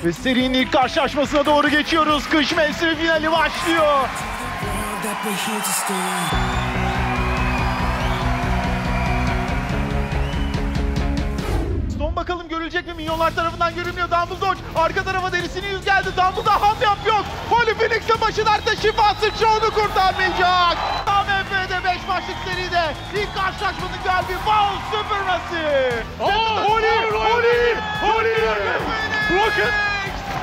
Ve serinin ilk karşılaşmasına doğru geçiyoruz. Kış mevsimi finali başlıyor. Stone bakalım görülecek mi? Minyonlar tarafından görünmüyor. Dumbledore arka tarafa derisini yüz geldi. Dumbledore hamle yok. Holy Phoenix'in başı dertte, şifası onu kurtarmayacak. AMF'de 5 maçlık seride ilk karşılaşmanın galibi Ball Supermassive. Holy! Rocket!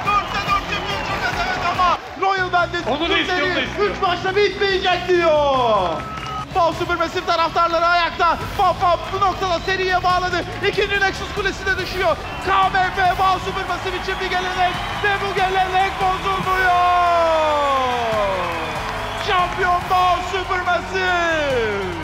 4'te 4 yapıyorsunuz evet ama Royal Bandit bu seri 3 maçta bitmeyecek diyor. Ball Supermassive taraftarları ayakta. Pop bu noktada seriye bağladı. İkinci Nexus Kulesi de düşüyor. KMF Ball Supermassive için bir gelenek ve bu gelenek bozulmuyor. Şampiyon Ball Supermassive.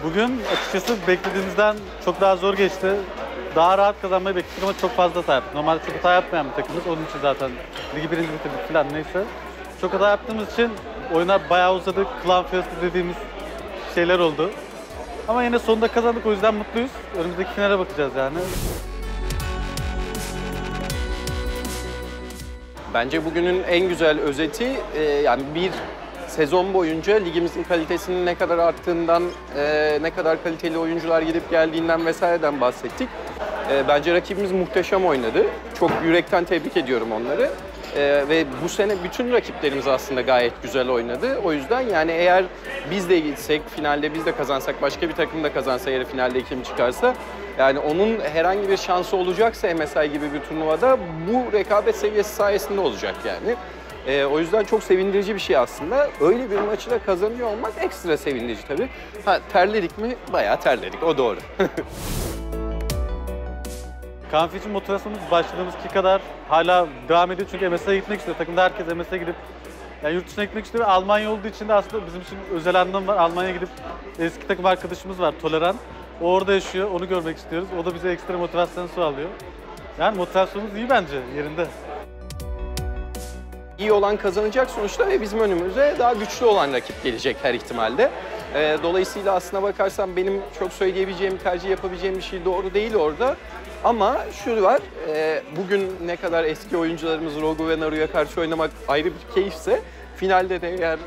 Bugün açıkçası beklediğimizden çok daha zor geçti. Daha rahat kazanmayı bekledik ama çok fazla hata yaptık. Normalde çok hata yapmayan bir takımız. Onun için zaten ligi birinci bitirdik falan neyse. Çok hata yaptığımız için oyunlar bayağı uzadı. Clan Fiesta dediğimiz şeyler oldu. Ama yine sonunda kazandık, o yüzden mutluyuz. Önümüzdeki finale bakacağız yani. Bence bugünün en güzel özeti yani bir sezon boyunca ligimizin kalitesinin ne kadar arttığından, ne kadar kaliteli oyuncular gidip geldiğinden vesaireden bahsettik. Bence rakibimiz muhteşem oynadı. Çok yürekten tebrik ediyorum onları. Ve bu sene bütün rakiplerimiz aslında gayet güzel oynadı. O yüzden yani eğer biz de gitsek, finalde biz de kazansak, başka bir takım da kazansa, yarı finalde kim çıkarsa, yani onun herhangi bir şansı olacaksa MSI gibi bir turnuvada bu rekabet seviyesi sayesinde olacak yani. O yüzden çok sevindirici bir şey aslında. Öyle bir maçı da kazanıyor olmak ekstra sevindirici tabii. Ha, terledik mi? Bayağı terledik, o doğru. Kanfi için motivasyonumuz başladığımızki kadar hala devam ediyor çünkü MSI'ye gitmek istiyor. Takımda herkes MSI'ye gidip yani yurt dışına gitmek istiyor. Almanya olduğu için de aslında bizim için özel anlam var. Almanya'ya gidip eski takım arkadaşımız var, Toleran. O orada yaşıyor, onu görmek istiyoruz. O da bize ekstra motivasyon sağlıyor. Yani motivasyonumuz iyi bence, yerinde. İyi olan kazanacak sonuçta ve bizim önümüze daha güçlü olan rakip gelecek her ihtimalde. Dolayısıyla aslına bakarsam benim çok söyleyebileceğim, tercih yapabileceğim bir şey doğru değil orada. Ama şu var, bugün ne kadar eski oyuncularımız Rogu ve Naru'ya karşı oynamak ayrı bir keyifse, finalde de eğer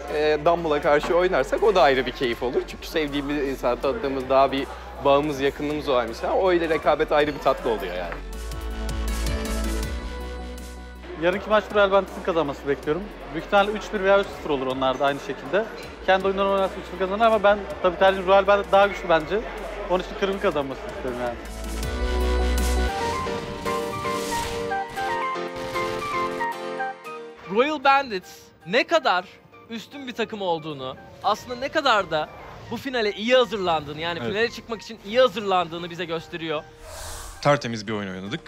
Dumble'a karşı oynarsak o da ayrı bir keyif olur. Çünkü sevdiğimiz insan, tanıdığımız daha bir bağımız, yakınımız var mesela. O ile rekabet ayrı bir tatlı oluyor yani. Yarınki maçta Royal Bandit'in kazanması bekliyorum. Büyük ihtimalle 3-1 veya 3-0 olur onlar da aynı şekilde. Kendi oyunlarını oynarsa 3-0 kazanır ama ben tabii tercihim Royal Bandit daha güçlü bence. Onun için kırmızı kazanmasını istiyorum yani. Royal Bandits ne kadar üstün bir takım olduğunu, aslında ne kadar da bu finale iyi hazırlandığını, yani finale çıkmak için iyi hazırlandığını bize gösteriyor. Tertemiz bir oyun oynadık.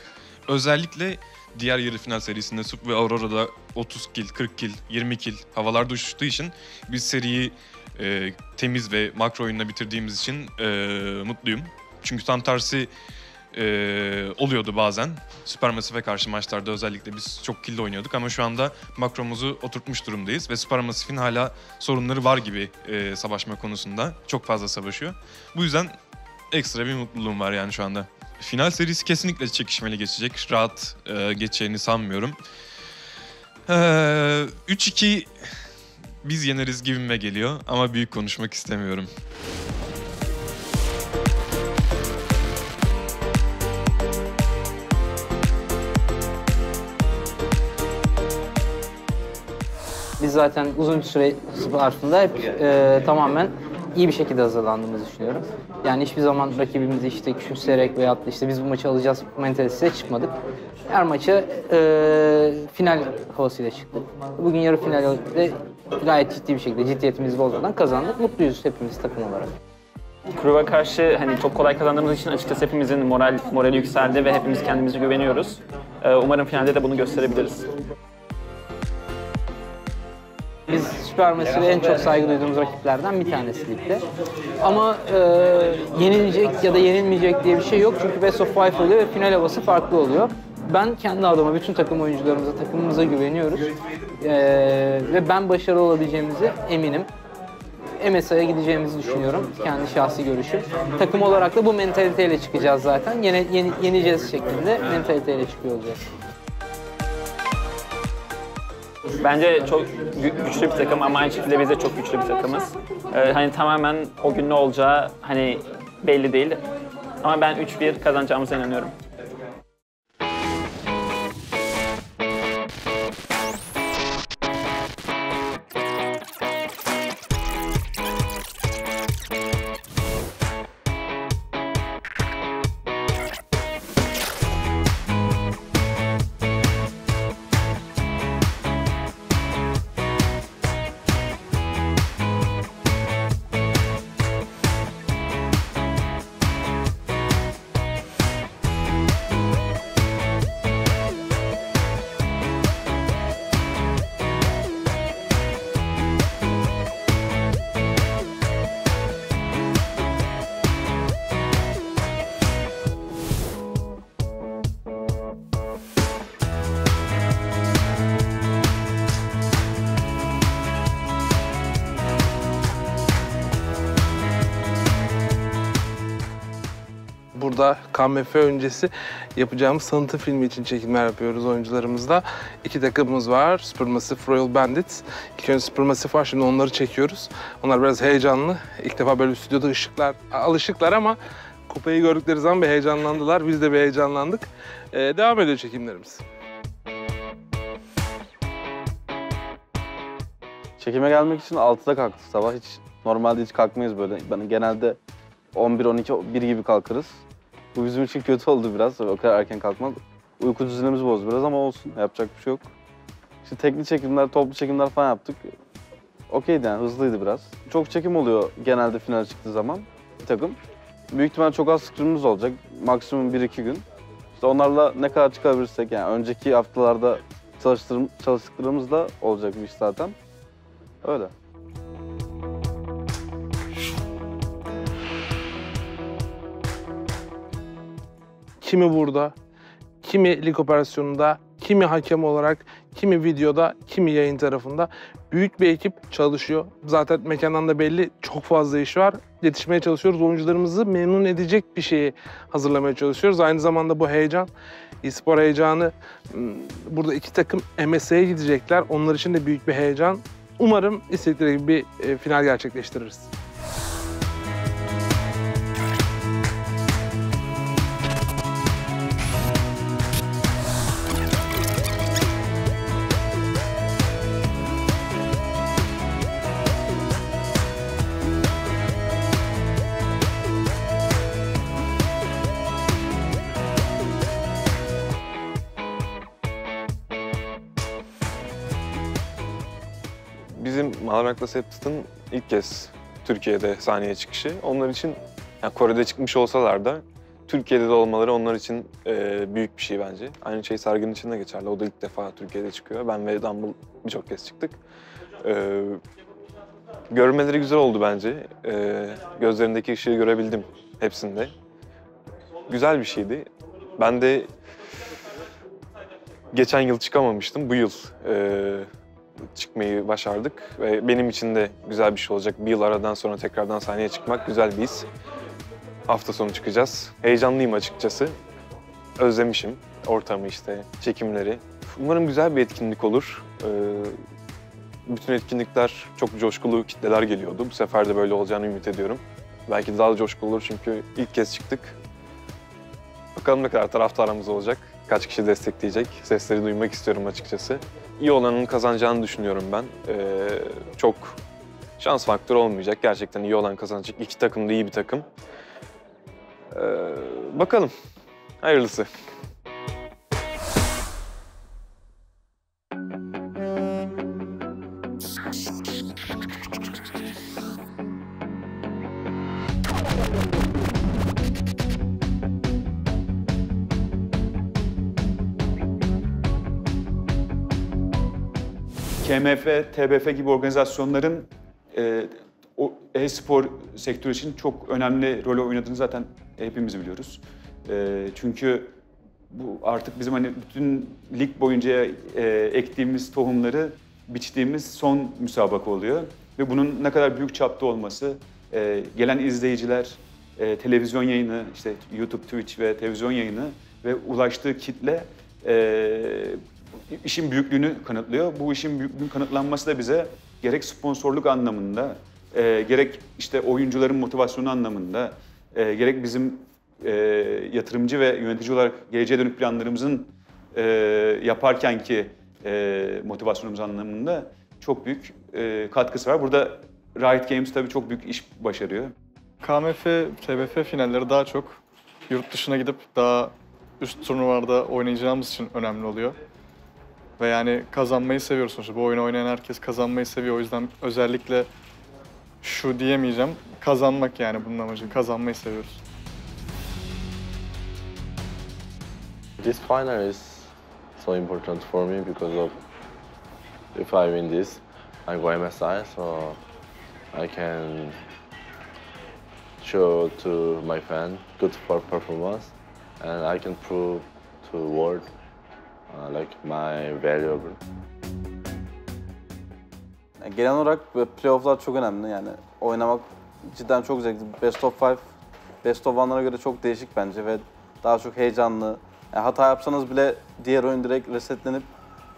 Özellikle diğer yarı final serisinde Sup ve Aurora'da 30 kill, 40 kill, 20 kill havalarda uçuştuğu için biz seriyi temiz ve makro oyunla bitirdiğimiz için mutluyum. Çünkü tam tersi oluyordu bazen. Supermassive'e karşı maçlarda özellikle biz çok kill oynuyorduk ama şu anda makromuzu oturtmuş durumdayız ve Supermassive'in hala sorunları var gibi savaşma konusunda. Çok fazla savaşıyor. Bu yüzden ekstra bir mutluluğum var yani şu anda. Final serisi kesinlikle çekişmeli geçecek. Rahat geçeceğini sanmıyorum. 3-2 biz yeneriz gibime geliyor ama büyük konuşmak istemiyorum. Biz zaten uzun bir süre zarfında hep tamamen iyi bir şekilde hazırlandığımızı düşünüyorum. Yani hiçbir zaman rakibimizi işte küçümseyerek veyahut da işte biz bu maçı alacağız mentalitesiyle çıkmadık. Her maça final havasıyla çıktık. Bugün yarı finalde gayet ciddi bir şekilde ciddiyetimizi bozmadan kazandık. Mutluyuz hepimiz takım olarak. Kruv'a karşı hani çok kolay kazandığımız için açıkçası hepimizin morali yükseldi ve hepimiz kendimize güveniyoruz. Umarım finalde de bunu gösterebiliriz. Biz Supermassive'e en çok saygı duyduğumuz rakiplerden bir tanesi ligde. Ama yenilecek ya da yenilmeyecek diye bir şey yok çünkü Best of 5 oluyor ve final havası farklı oluyor. Ben kendi adıma bütün takım oyuncularımıza, takımımıza güveniyoruz. Ve ben başarılı olabileceğimize eminim. MSI'ye gideceğimizi düşünüyorum. Kendi şahsi görüşüm. Takım olarak da bu mentaliteyle çıkacağız zaten. Yeneceğiz şeklinde mentaliteyle çıkıyor olacağız. Bence çok güçlü bir takım ama aynı şekilde biz de çok güçlü bir takımız. Hani tamamen o gün ne olacağı hani belli değil. Ama ben 3-1 kazanacağımıza inanıyorum. Burada KMF öncesi yapacağımız tanıtım filmi için çekimler yapıyoruz oyuncularımızla. 2 takımımız var. Supermassive, Royal Bandits. İlk önce Supermassive var, şimdi onları çekiyoruz. Onlar biraz heyecanlı. İlk defa böyle stüdyoda ışıklar, alışıklar ama kupayı gördükleri zaman bir heyecanlandılar. Biz de bir heyecanlandık. Devam ediyor çekimlerimiz. Çekime gelmek için 6'da kalktık sabah. Normalde hiç kalkmayız böyle. Ben genelde 11, 12, 1 gibi kalkarız. Bu bizim için kötü oldu biraz. O kadar erken kalkmak. Uyku düzenimizi bozdu biraz ama olsun. Yapacak bir şey yok. İşte tekli çekimler, toplu çekimler falan yaptık. Okeydi yani, hızlıydı biraz. Çok çekim oluyor genelde final çıktığı zaman bir takım. Büyük ihtimal çok az scrimimiz olacak. Maksimum 1-2 gün. İşte onlarla ne kadar çıkabilirsek yani önceki haftalarda çalıştıklarımız da olacak bir iş zaten. Öyle. Kimi burada, kimi lig operasyonunda, kimi hakem olarak, kimi videoda, kimi yayın tarafında. Büyük bir ekip çalışıyor. Zaten mekandan da belli, çok fazla iş var. Yetişmeye çalışıyoruz. Oyuncularımızı memnun edecek bir şeyi hazırlamaya çalışıyoruz. Aynı zamanda bu heyecan, e-spor heyecanı. Burada 2 takım MSI'ye gidecekler. Onlar için de büyük bir heyecan. Umarım istedikleri gibi bir final gerçekleştiririz. Bizim Malarak'la Septit'in ilk kez Türkiye'de sahneye çıkışı. Onlar için, yani Kore'de çıkmış olsalar da Türkiye'de de olmaları onlar için büyük bir şey bence. Aynı şey Sergen için de geçerli. O da ilk defa Türkiye'de çıkıyor. Ben ve Dumble birçok kez çıktık. Görmeleri güzel oldu bence. Gözlerindeki ışığı görebildim hepsinde. Güzel bir şeydi. Ben de geçen yıl çıkamamıştım. Bu yıl çıkmayı başardık ve benim için de güzel bir şey olacak. Bir yıl aradan sonra tekrardan sahneye çıkmak güzel bir his. Hafta sonu çıkacağız. Heyecanlıyım açıkçası. Özlemişim ortamı işte, çekimleri. Umarım güzel bir etkinlik olur. Bütün etkinlikler çok coşkulu kitleler geliyordu. Bu sefer de böyle olacağını ümit ediyorum. Belki daha da coşkulu olur çünkü ilk kez çıktık. Bakalım ne kadar taraftarımız olacak. Kaç kişi destekleyecek? Sesleri duymak istiyorum açıkçası. İyi olanın kazanacağını düşünüyorum ben. Çok şans faktörü olmayacak. Gerçekten iyi olan kazanacak. 2 takım da iyi bir takım. Bakalım. Hayırlısı. KMF, TBF gibi organizasyonların o e-spor sektörü için çok önemli rol oynadığını zaten hepimiz biliyoruz. Çünkü bu artık bizim hani bütün lig boyunca ektiğimiz tohumları biçtiğimiz son müsabaka oluyor. Ve bunun ne kadar büyük çapta olması, gelen izleyiciler, televizyon yayını, işte YouTube, Twitch ve televizyon yayını ve ulaştığı kitle işin büyüklüğünü kanıtlıyor. Bu işin büyüklüğünün kanıtlanması da bize gerek sponsorluk anlamında, gerek işte oyuncuların motivasyonu anlamında, gerek bizim yatırımcı ve yönetici olarak geleceğe dönük planlarımızın yaparkenki motivasyonumuz anlamında çok büyük katkısı var. Burada Riot Games tabii çok büyük iş başarıyor. KMF, TBF finalleri daha çok yurt dışına gidip daha üst turnuvalarda oynayacağımız için önemli oluyor. Ve yani kazanmayı seviyoruz sonuçta. Bu oyunu oynayan herkes kazanmayı seviyor. O yüzden özellikle şu diyemeyeceğim. Kazanmak yani bunun amacı. Kazanmayı seviyoruz. This final is so important for me because of if I win this, I go MSI, so I can show to my fan good performance, and I can prove to the world like my valuable. Genel olarak playoff'lar çok önemli yani oynamak cidden çok zevkli. Best of 5, Best of 1'lara göre çok değişik bence ve daha çok heyecanlı. Yani hata yapsanız bile diğer oyun direkt resetlenip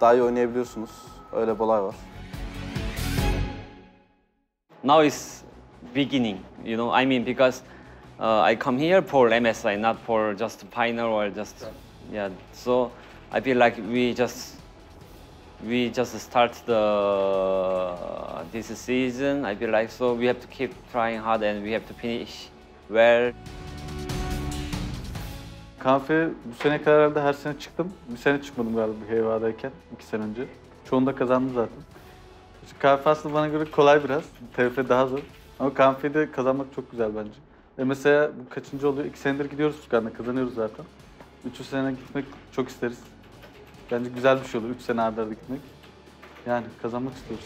daha iyi oynayabiliyorsunuz. Öyle bir olay var. Now is beginning, you know. I mean, because I come here for MSI, not for just final or just yeah. So I feel like we just start this season. I feel like so we have to keep trying hard and we have to finish well. KMF bu sene kadar herhalde her sene çıktım. Bir sene çıkmadım galiba Heyva'dayken, 2 sene önce. Çoğunu da kazandım zaten. KMF aslında bana göre kolay biraz, TBF daha zor. Ama KMF'de kazanmak çok güzel bence. Ve mesela bu kaçıncı oluyor? 2 senedir gidiyoruz Furkan'la, kazanıyoruz zaten. 3. sene gitmek çok isteriz. Bence güzel bir şey olur, 3 sene arda arda gitmek. Yani kazanmak istiyoruz.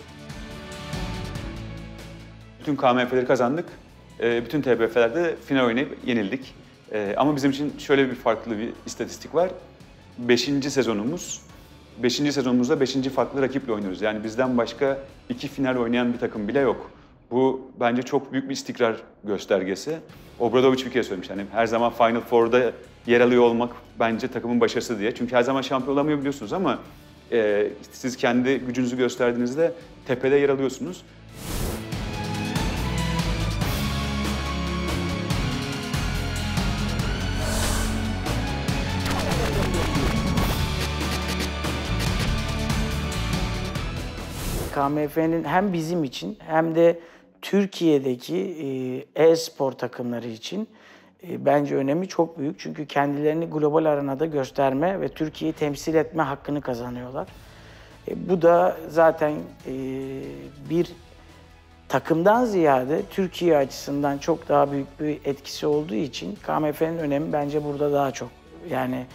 Bütün KMF'leri kazandık. Bütün TBF'lerde final oynayıp yenildik. Ama bizim için şöyle bir farklı bir istatistik var. 5. sezonumuz. 5. sezonumuzda 5. farklı rakiple oynuyoruz. Yani bizden başka 2 final oynayan bir takım bile yok. Bu bence çok büyük bir istikrar göstergesi. Obradovic bir kere söylemiş. Yani her zaman Final Four'da yer alıyor olmak bence takımın başarısı diye. Çünkü her zaman şampiyon olamıyor biliyorsunuz ama siz kendi gücünüzü gösterdiğinizde tepede yer alıyorsunuz. KMF'nin hem bizim için hem de Türkiye'deki e-spor takımları için bence önemi çok büyük. Çünkü kendilerini global arenada gösterme ve Türkiye'yi temsil etme hakkını kazanıyorlar. Bu da zaten bir takımdan ziyade Türkiye açısından çok daha büyük bir etkisi olduğu için KMF'nin önemi bence burada daha çok. Yani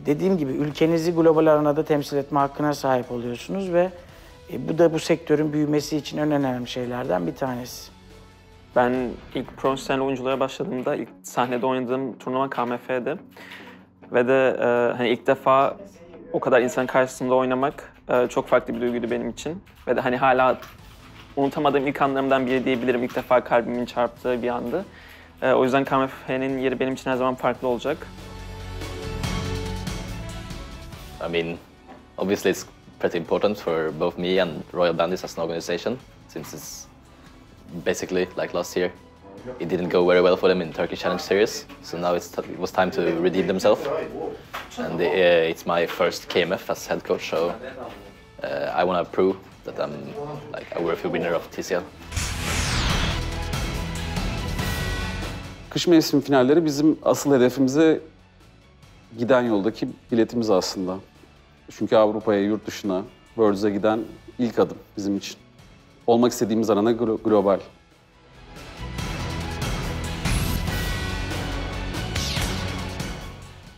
dediğim gibi ülkenizi global arenada temsil etme hakkına sahip oluyorsunuz ve bu da bu sektörün büyümesi için en önemli şeylerden bir tanesi. Ben ilk profesyonel oyunculara başladığımda ilk sahnede oynadığım turnuva KMF'di. Ve de hani ilk defa o kadar insan karşısında oynamak çok farklı bir duyguydu benim için. Ve de hani hala unutamadığım ilk anlarımdan biri diyebilirim. İlk defa kalbimin çarptığı bir andı. O yüzden KMF'nin yeri benim için her zaman farklı olacak. I mean, obviously it's pretty important for both me and Royal Bandits as an organization, since it's basically like last year. It didn't go very well for them in Turkish Challenge Series, so now it was time to redeem themselves. And it's my first KMF as head coach, so I want to prove that I'm like a worthy winner of TCL. Kış mevsim finalleri bizim asıl hedefimize giden yoldaki biletimiz aslında. Çünkü Avrupa'ya, yurt dışına, Worlds'e giden ilk adım bizim için. Olmak istediğimiz arena global.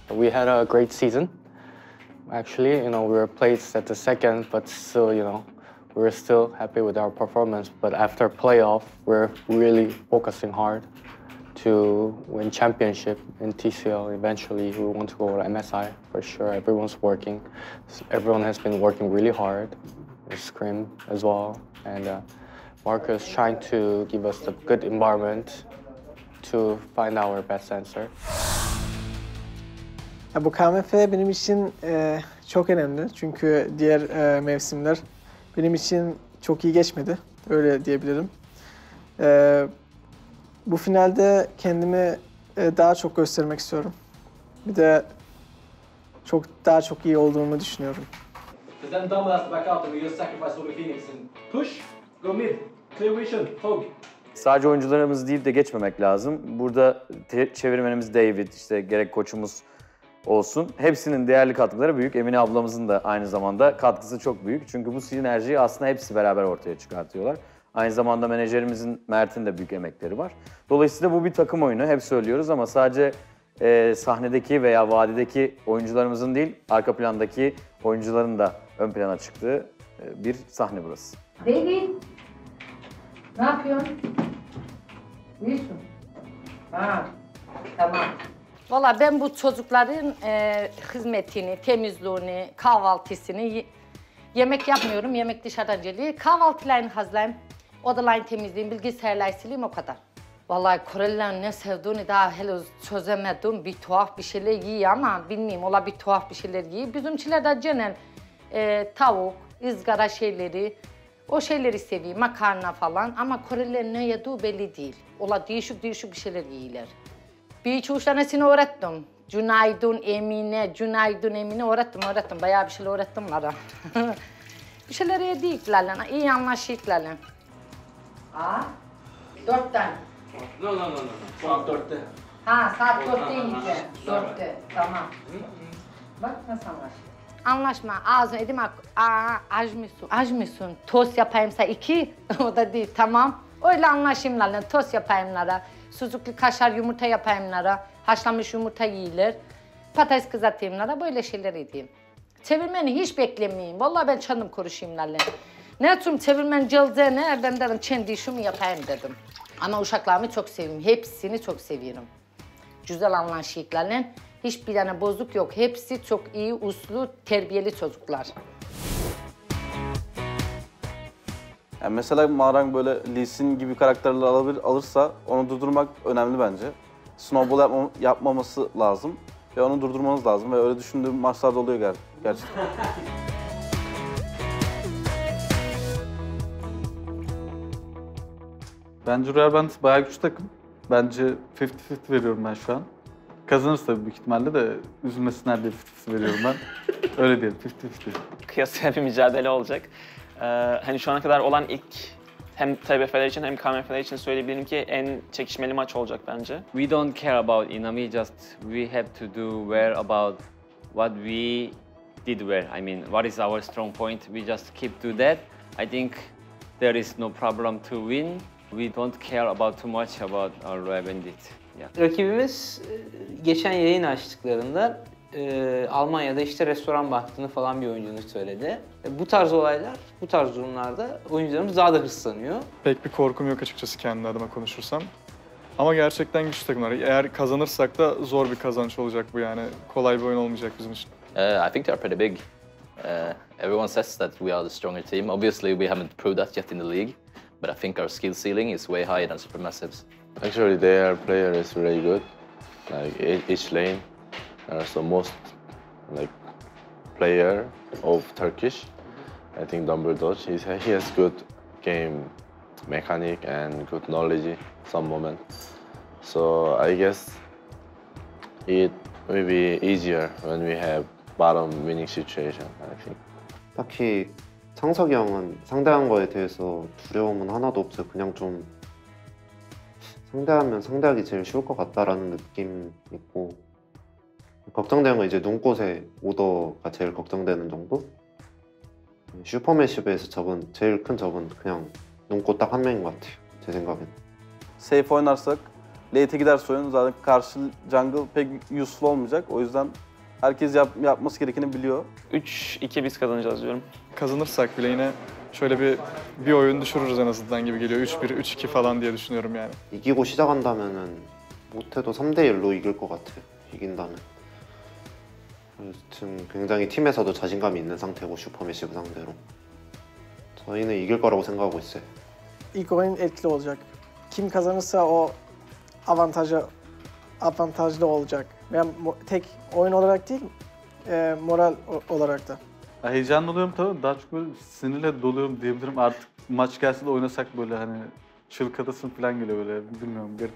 We had a great season. Actually, we were placed at the second, but still, we were still happy with our performance. But after playoff, we're really focusing hard to win championship in TCL. Eventually, we want to go to MSI for sure. Everyone's working. Everyone has been working really hard. Scrim as well, and Marcus trying to give us the good environment to find our best answer. Bu KMF benim için çok önemli çünkü diğer mevsimler benim için çok iyi geçmedi, öyle diyebilirim. Bu finalde kendimi daha çok göstermek istiyorum. Bir de daha çok iyi olduğumu düşünüyorum. Then dumb us back out and we just sacrifice all the Phoenix and push, go mid, clear vision, fog. Sadece oyuncularımız deyip de geçmemek lazım. Burada çevirmenimiz David, işte gerek koçumuz olsun. Hepsinin değerli katkıları büyük. Emine ablamızın da aynı zamanda katkısı çok büyük. Çünkü bu sinerjiyi aslında hepsi beraber ortaya çıkartıyorlar. Aynı zamanda menajerimizin Mert'in de büyük emekleri var. Dolayısıyla bu bir takım oyunu. Hep söylüyoruz ama sadece sahnedeki veya vadideki oyuncularımızın değil, arka plandaki oyuncuların da ön plana çıktığı bir sahne burası. David, ne yapıyorsun? Uyuyorsun. Ha, tamam. Valla ben bu çocukların hizmetini, temizliğini, kahvaltısını yemek yapmıyorum, yemek dışarıdan geliyor. Kahvaltılarını hazırlayayım, odalarını temizleyeyim, bilgisayarları sileyim o kadar. Vallahi Korelilerin ne sevdiğini daha henüz çözemedim. Bir tuhaf bir şeyler yiyor ama bilmiyorum, ola bir tuhaf bir şeyler yiyor. Bizimkiler de genel tavuk, ızgara şeyleri, o şeyleri seviyor, makarna falan. Ama Korelilerin ne yediği belli değil. Ola değişik bir şeyler yiyorlar. Bir iki üç tanesini öğrettim. Günaydın Emine öğrettim. Bayağı bir şeyler öğrettim onlara. Bir şeyler yediklerle, iyi anlaştıklarla. Aa, 4'ten. No. Saat 4'te. Ha, saat 4'te yiyeceğim. 4'te, tamam. Bak nasıl anlaştık. Anlaşma, ağzını edim, aç mısın? Tost yapayım sana 2, o da değil, tamam. Öyle anlaşayımlarla, tost yapayımlara, sucuklu kaşar yumurta yapayımlara, haşlanmış yumurta yiyilir, patates kızartayımlara, böyle şeyler edeyim. Çevirmeni hiç beklemeyin, vallahi ben canım konuşayımlarla. Ne tüm çevirmen geldiğine, ben dedim kendi işimi yapayım dedim. Ama uşaklarımı çok seviyorum, hepsini çok seviyorum. Güzel anlaştıklarla. Hiçbir tane bozuk yok. Hepsi çok iyi, uslu, terbiyeli çocuklar. Yani mesela Marang böyle Lee Sin gibi karakterler alırsa onu durdurmak önemli bence. Snowball yapmaması lazım ve onu durdurmanız lazım ve öyle düşündüğüm maçlarda oluyor gerçekten. Bence Royal Bandits bayağı güçlü takım. Bence 50-50 veriyorum ben şu an. Kazanırsa tabii büyük ihtimalle de üzülmesinler diye 50-50 veriyorum ben. Öyle diyelim, 50-50. Kıyasıya bir mücadele olacak. Hani şu ana kadar olan ilk hem TBF'ler için hem KMF'ler için söyleyebilirim ki en çekişmeli maç olacak bence. We don't care about Inami, just we have to do well about what we did well. I mean, what is our strong point? We just keep do that. I think there is no problem to win. We don't care about too much about our Royal Bandits. Yeah. Rakibimiz geçen yayın açtıklarında Almanya'da işte restoran baktığını falan bir oyuncunun söyledi. Bu tarz olaylar, bu tarz durumlarda oyuncularımız daha da hırslanıyor. Pek bir korkum yok açıkçası kendi adıma konuşursam. Ama gerçekten güçlü takımlar. Eğer kazanırsak da zor bir kazanç olacak bu yani. Kolay bir oyun olmayacak bizim için. I think they are pretty big. Everyone says that we are the stronger team. Obviously, we haven't proved that yet in the league, but I think our skill ceiling is way higher than Supermassives. Actually, their player is really good. Like each lane, there's the most player of Turkish. I think Dumbledore. He has good game mechanic and good knowledge some moment. So I guess it will be easier when we have bottom winning situation. I think. 딱히 창석이 형은 상대한 거에 대해서 두려움은 하나도 없어요. 그냥 좀 상대하면 상대하기 제일 쉬울 것 같다라는 느낌 있고 걱정되는 건 이제 눈꽃의 오더가 제일 걱정되는 정도? 슈퍼매시브에서 제일 큰 적은 그냥 눈꽃 딱 한 명인 것 같아요. 제 생각엔. Safe oynarsak, late'e giderse oyun zaten karşı jungle pek useful olmayacak. O yüzden Herkes yapması gerekeni biliyor. 3-2 biz kazanacağız diyorum. Kazanırsak bile yine şöyle bir oyun düşürürüz en azından gibi geliyor. 3-1, 3-2 falan diye düşünüyorum yani. 이기고 시작한다면은 못해도 3대1로 이길 것 같아요. 이긴다면. 지금 굉장히 팀에서도 자신감이 있는 상태고 슈퍼매시브 상대로. 저희는 이길 거라고 생각하고 있어요. İlk oyun etkili olacak. Kim kazanırsa o avantajlı olacak. Veya tek oyun olarak değil, moral olarak da. Ya heyecanlı oluyorum tabii. Daha çok böyle sinirle doluyorum diyebilirim. Artık maç gelse de oynasak böyle hani çılkadasın falan geliyor böyle. Bilmiyorum. Garip.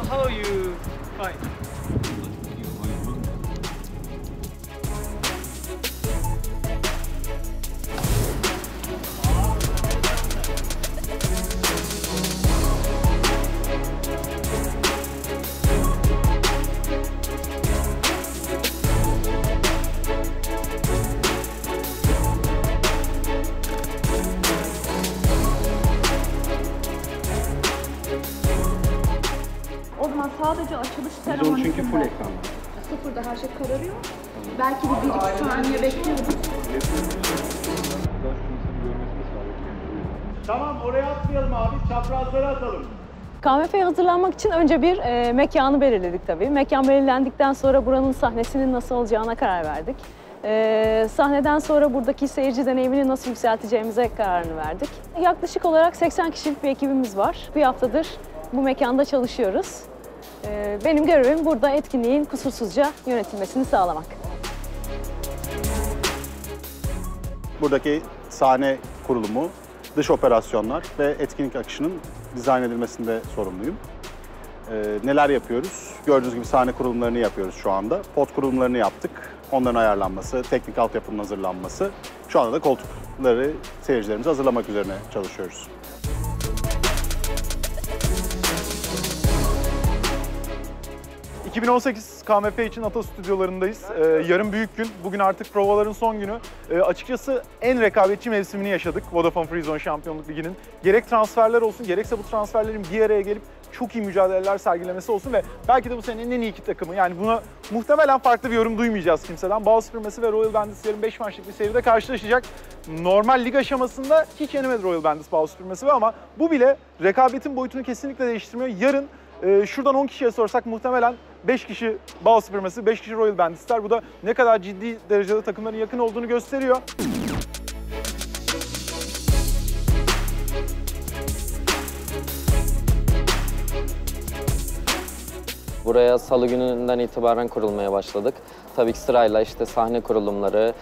How you fight? O zaman sadece açılış Biz onu çünkü full seremonisinde ekran. sıfırda her şey kararıyor. Belki bir 1-2 saniye bekliyoruz. Tamam, oraya atmayalım abi. Çaprazlara atalım. KMF'ye hazırlanmak için önce bir mekanı belirledik tabii. Mekan belirlendikten sonra buranın sahnesinin nasıl olacağına karar verdik. Sahneden sonra buradaki seyirci deneyimini nasıl yükselteceğimize kararını verdik. Yaklaşık olarak 80 kişilik bir ekibimiz var. Bir haftadır bu mekanda çalışıyoruz. Benim görevim burada etkinliğin kusursuzca yönetilmesini sağlamak. Buradaki sahne kurulumu, dış operasyonlar ve etkinlik akışının dizayn edilmesinde sorumluyum. Neler yapıyoruz? Gördüğünüz gibi sahne kurulumlarını yapıyoruz şu anda. Pot kurulumlarını yaptık. Onların ayarlanması, teknik altyapının hazırlanması. Şu anda da koltukları seyircilerimize hazırlamak üzerine çalışıyoruz. ...2018 KMF için Ata Stüdyolarındayız. Yarın büyük gün. Bugün artık provaların son günü. Açıkçası en rekabetçi mevsimini yaşadık Vodafone Freezone Şampiyonluk Ligi'nin. Gerek transferler olsun, gerekse bu transferlerin bir araya gelip çok iyi mücadeleler sergilemesi olsun ve belki de bu senenin en iyi iki takımı. Yani buna muhtemelen farklı bir yorum duymayacağız kimseden. Boğaz Süpürmesi ve Royal Bandits yarın 5 maçlık bir seride karşılaşacak. Normal lig aşamasında hiç yenemedi Royal Bandits Boğaz Süpürmesi ama bu bile rekabetin boyutunu kesinlikle değiştirmiyor. Yarın şuradan 10 kişiye sorsak muhtemelen 5 kişi Boğaz Süpürmesi, 5 kişi Royal Bandits'ler. Bu da ne kadar ciddi derecede takımların yakın olduğunu gösteriyor. Buraya salı gününden itibaren kurulmaya başladık. Tabii ki sırayla işte sahne kurulumları,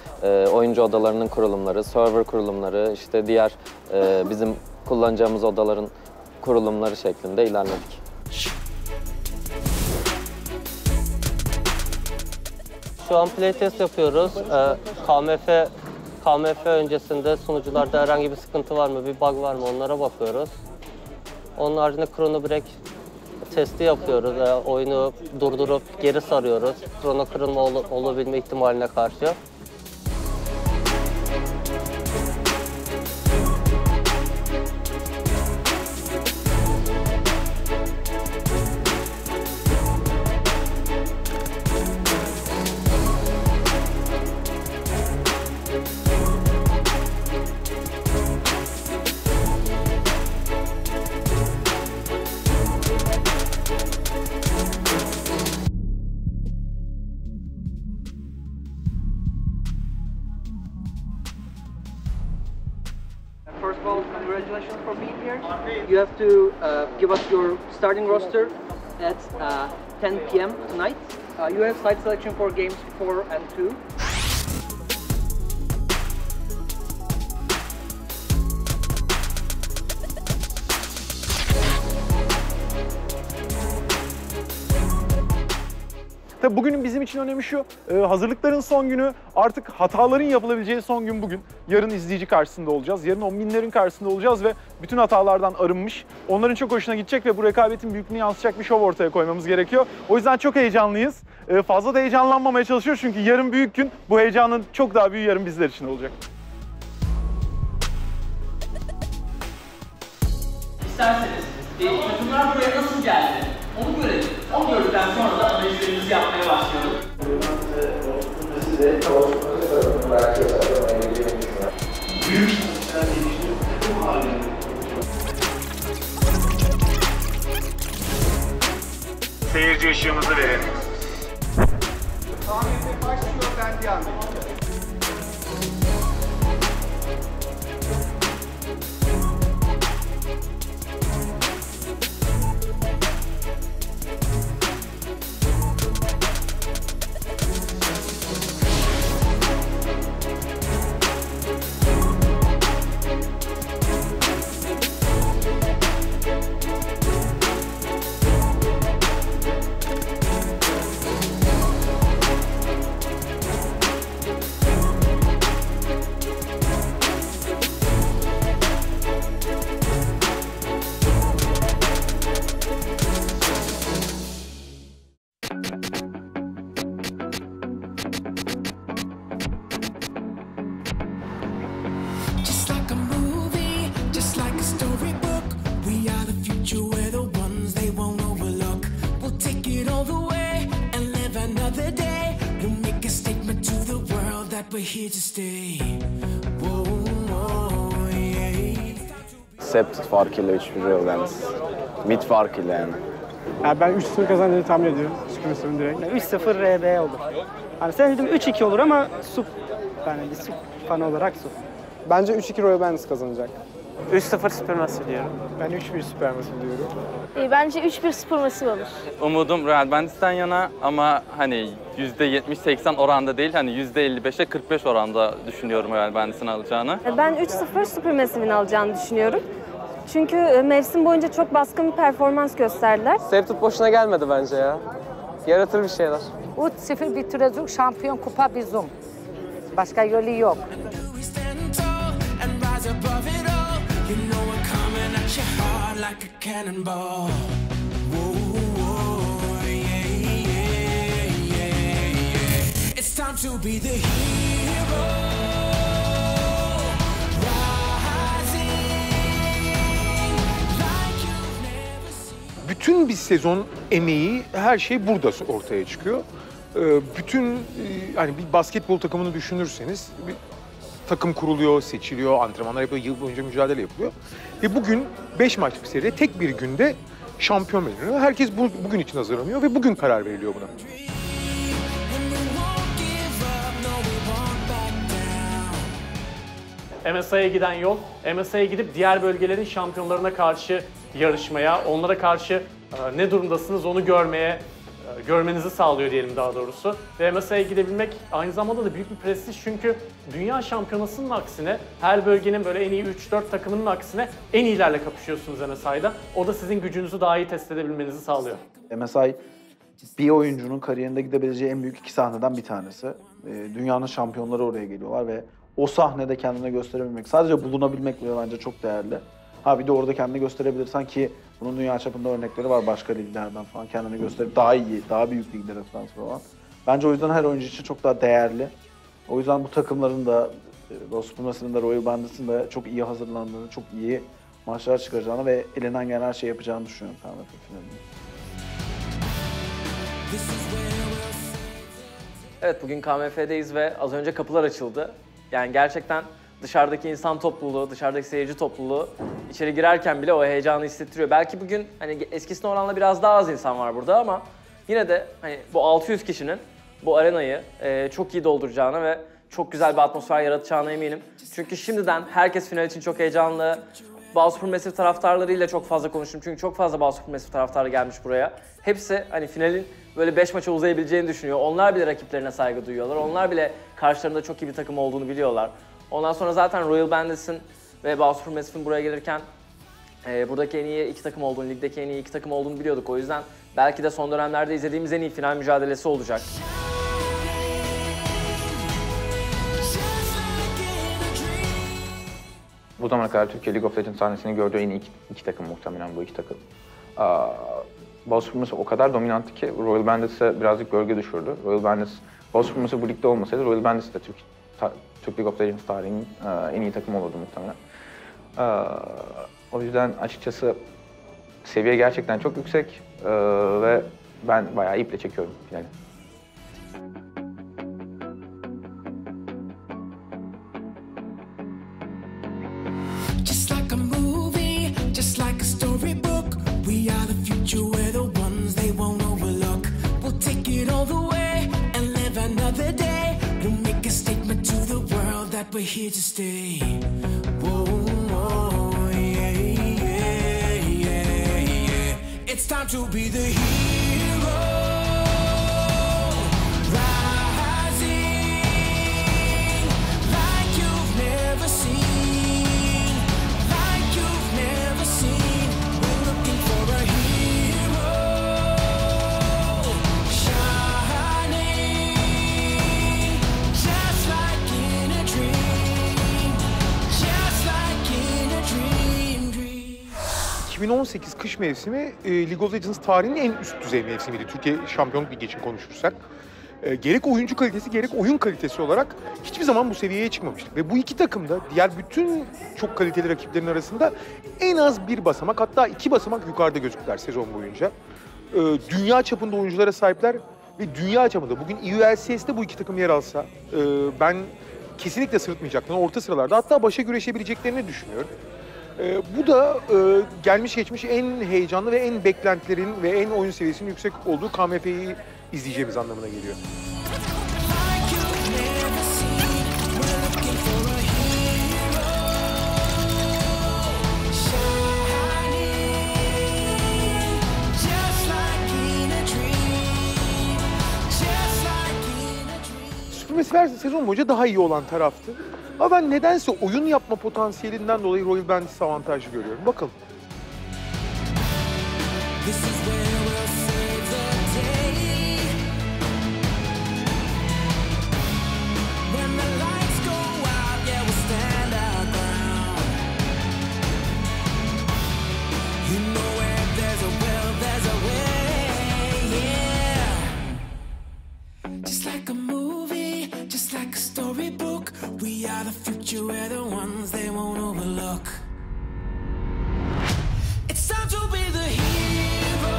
oyuncu odalarının kurulumları, server kurulumları, işte diğer bizim kullanacağımız odaların kurulumları şeklinde ilerledik. Şu an playtest yapıyoruz. KMF öncesinde sunucularda herhangi bir sıkıntı var mı, bir bug var mı onlara bakıyoruz. Onun haricinde Chrono Break testi yapıyoruz. Oyunu durdurup geri sarıyoruz. Chrono kırılma olabilme ihtimaline karşı. be here. You have to give us your starting roster at 10 p.m. tonight. You have side selection for games 4 and 2. Tabii bugünün bizim için önemi şu, hazırlıkların son günü, artık hataların yapılabileceği son gün bugün. Yarın izleyici karşısında olacağız, yarın on binlerin karşısında olacağız ve bütün hatalardan arınmış, onların çok hoşuna gidecek ve bu rekabetin büyüklüğünü yansıtacak bir şov ortaya koymamız gerekiyor. O yüzden çok heyecanlıyız. Fazla da heyecanlanmamaya çalışıyoruz çünkü yarın büyük gün, bu heyecanın çok daha büyüğü yarın bizler için olacak. İsterseniz takımlar buraya nasıl geldi? Onu görelim. Onu gördükten sonra da analizlerimizi yapmaya başlayalım. Seyirci ışığımızı verelim. Tahmin başlıyor, ben bir andayım. Septit farkıyla 3-1 Royal Bandits. Mid farkıyla yani. Yani ben 3-0 kazandığını tahmin ediyorum. Sükunesinin direkt. 3-0 RB olur. Hani sen dedim 3-2 olur ama Sup. Yani bir Sup fanı olarak Sup. Bence 3-2 Royal Bandits kazanacak. 3-0 Supermassive diyorum. Ben 3-1 Supermassive diyorum. Bence 3-1 Supermassive olur. Umudum Royal Bandits'ten yana ama hani %70-80 oranda değil, hani %55'e 45 oranda düşünüyorum Royal Bandits'in alacağını. Ben 3-0 Supermassive'in alacağını düşünüyorum. Çünkü mevsim boyunca çok baskın bir performans gösterdiler. Septit boşuna gelmedi bence ya. Yaratır bir şeyler. 3-0 bitirecek, şampiyon kupa bizim. Başka yolu yok. Bütün bir sezon emeği, her şey burada ortaya çıkıyor. Bütün hani bir basketbol takımını düşünürseniz bir takım kuruluyor, seçiliyor, antrenmanlar yapılıyor, yıl boyunca mücadele yapılıyor. Ve bugün 5 maçlık bir seride tek bir günde şampiyon belirleniyor. Herkes bugün için hazırlanıyor ve bugün karar veriliyor buna. MSI'ye giden yol, MSI'ye gidip diğer bölgelerin şampiyonlarına karşı yarışmaya, onlara karşı ne durumdasınız onu görmenizi sağlıyor diyelim daha doğrusu. Ve MSI'ye gidebilmek aynı zamanda da büyük bir prestij çünkü dünya şampiyonasının aksine her bölgenin böyle en iyi 3-4 takımının aksine en iyilerle kapışıyorsunuz MSI'da. O da sizin gücünüzü daha iyi test edebilmenizi sağlıyor. MSI bir oyuncunun kariyerinde gidebileceği en büyük 2 sahneden bir tanesi. Dünyanın şampiyonları oraya geliyorlar ve o sahnede kendini gösterebilmek, sadece bulunabilmek bile bence çok değerli. Ha bir de orada kendini gösterebilirsen ki bunun dünya çapında örnekleri var başka liglerden falan kendini gösterip daha iyi, daha büyük liglere transfer olan. Bence o yüzden her oyuncu için çok daha değerli. O yüzden bu takımların da, Supermassive'in de, Royal Bandits'in de çok iyi hazırlandığını, çok iyi maçlar çıkaracağını ve elinden gelen her şeyi yapacağını düşünüyorum KMF finalinde. Evet, bugün KMF'deyiz ve az önce kapılar açıldı. Yani gerçekten dışarıdaki insan topluluğu, dışarıdaki seyirci topluluğu içeri girerken bile o heyecanı hissettiriyor. Belki bugün hani eskisine oranla biraz daha az insan var burada ama yine de hani bu 600 kişinin bu arenayı çok iyi dolduracağına ve çok güzel bir atmosfer yaratacağına eminim. Çünkü şimdiden herkes final için çok heyecanlı. Bao Supermassive taraftarlarıyla çok fazla konuştum. Çünkü çok fazla Bao Supermassive taraftarı gelmiş buraya. Hepsi hani finalin böyle 5 maça uzayabileceğini düşünüyor. Onlar bile rakiplerine saygı duyuyorlar. Onlar bile karşılarında çok iyi bir takım olduğunu biliyorlar. Ondan sonra zaten Royal Bandits'in ve Bao Supermassive'in buraya gelirken buradaki en iyi iki takım olduğunu, ligdeki en iyi iki takım olduğunu biliyorduk. O yüzden belki de son dönemlerde izlediğimiz en iyi final mücadelesi olacak. Bu zamana kadar Türkiye League of Legends sahnesini gördüğü en iyi iki takım muhtemelen bu iki takım. Bao Supermassive o kadar dominanttı ki Royal Bandits'e birazcık gölge düşürdü. Royal Bandits, Bao Supermassive bu ligde olmasaydı Royal Bandits de Türk League of Legends tarihinin en iyi takımı olurdu muhtemelen. O yüzden açıkçası seviye gerçekten çok yüksek ve ben bayağı iple çekiyorum finali. Just like a movie, just like a storybook. We are the future, we're the ones they won't overlook. We'll take it all the way and live another day. We'll make a statement to the world that we're here to stay. Whoa, whoa, yeah, yeah, yeah, yeah. It's time to be the hero. Rising like you've never seen. Like you've never seen. We're looking for a hero. Shining just like in a dream. Just like in a dream. 2018 kış mevsimi League of Legends tarihinin en üst düzey mevsimiydi. Türkiye Şampiyonluk Ligi için konuşursak. Gerek oyuncu kalitesi gerek oyun kalitesi olarak hiçbir zaman bu seviyeye çıkmamıştık. Ve bu iki takım da diğer bütün çok kaliteli rakiplerin arasında en az bir basamak hatta 2 basamak yukarıda gözüktüler sezon boyunca. Dünya çapında oyunculara sahipler ve dünya çapında bugün EULCS'de bu iki takım yer alsa ben kesinlikle sırıtmayacaklarını, orta sıralarda hatta başa güreşebileceklerini düşünüyorum. Bu da gelmiş geçmiş en heyecanlı ve en beklentilerin ve en oyun seviyesinin yüksek olduğu KMF'yi izleyeceğimiz anlamına geliyor. Supermassive sezon boyunca daha iyi olan taraftı. Ama ben nedense oyun yapma potansiyelinden dolayı Royal Bandits'i avantajlı görüyorum. Bakalım. Just like a movie, just like a storybook. We are the future, we're the ones they won't overlook. It's time to be the hero.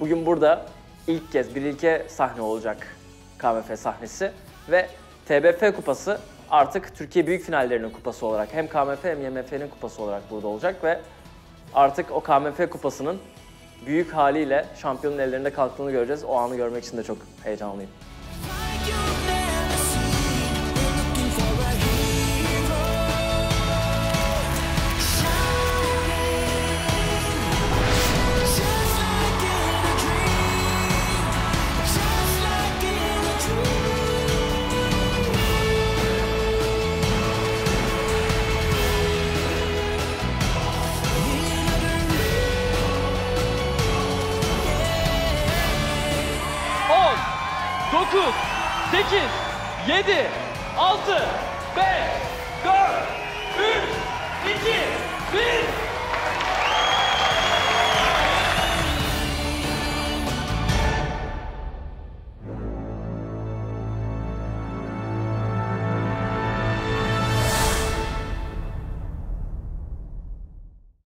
Bugün burada ilk kez bir ilke sahne olacak KMF sahnesi ve TBF kupası artık Türkiye büyük finallerinin kupası olarak hem KMF hem YMF'nin kupası olarak burada olacak ve artık o KMF kupasının büyük haliyle şampiyonun ellerinde kalktığını göreceğiz. O anı görmek için de çok heyecanlıyım. On, 9, 8, 7, 6, 5, 4, 3, 2, 1.